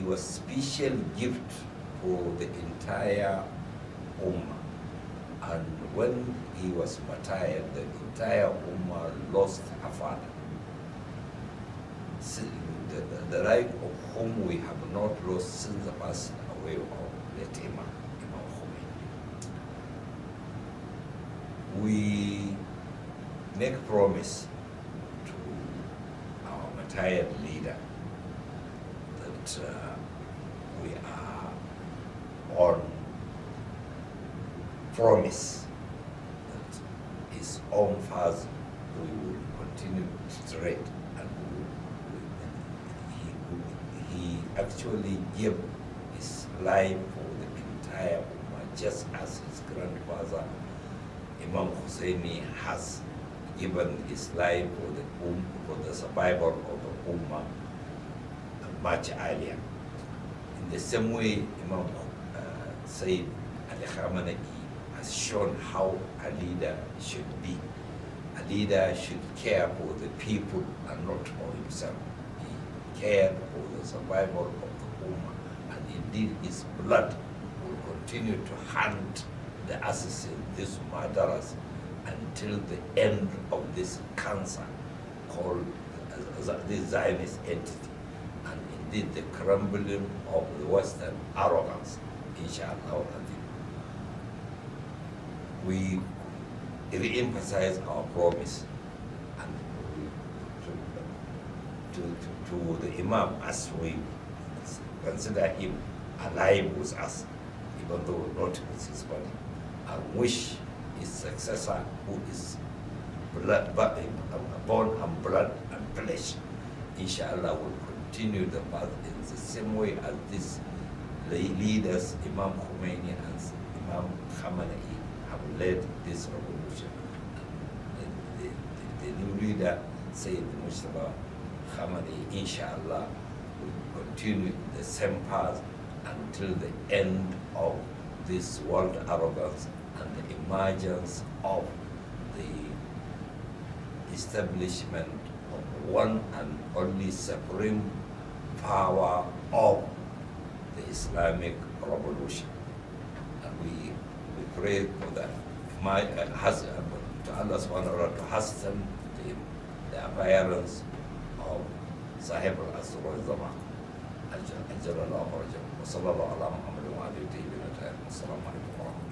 was special gift for the entire Ummah. And when he was martyred, the entire Ummah lost a father. The like of whom we have not lost since the passing away of the Imam Khomeini. We make promise to our martyred leader that we are on promise that his own path we will continue straight, and he actually gave his life for the entire Ummah, just as his grandfather Imam Husseini has given his life for the survival of the Ummah much earlier. In the same way, Imam Sayyid Khamenei has shown how a leader should be. A leader should care for the people and not for himself. He cared for the survival of the Ummah, and indeed his blood will continue to hunt the assassins, these murderers, until the end of this cancer called the Zionist entity, and indeed the crumbling of the Western arrogance, inshallah. We re-emphasize our promise and to the Imam, as we consider him alive with us, even though not with his body, and wish his successor, who is born and blood and flesh, inshallah, will continue the path in the same way as these leaders, Imam Khomeini and Imam Khamenei, have led this revolution. The new leader, Sayyid Mustafa Khamenei, inshallah, will continue the same path until the end of this world arrogance and the emergence of the establishment of one and only supreme power of the Islamic revolution. And we pray for that. To Allah subhanahu wa ta'ala to hasten the appearance of Sahib al-Asr al-Zaman. Ajal Allah wa sallallahu ala Muhammad wa alihi wa sahbihi. Assalamu alaikum wa rahmatullahi.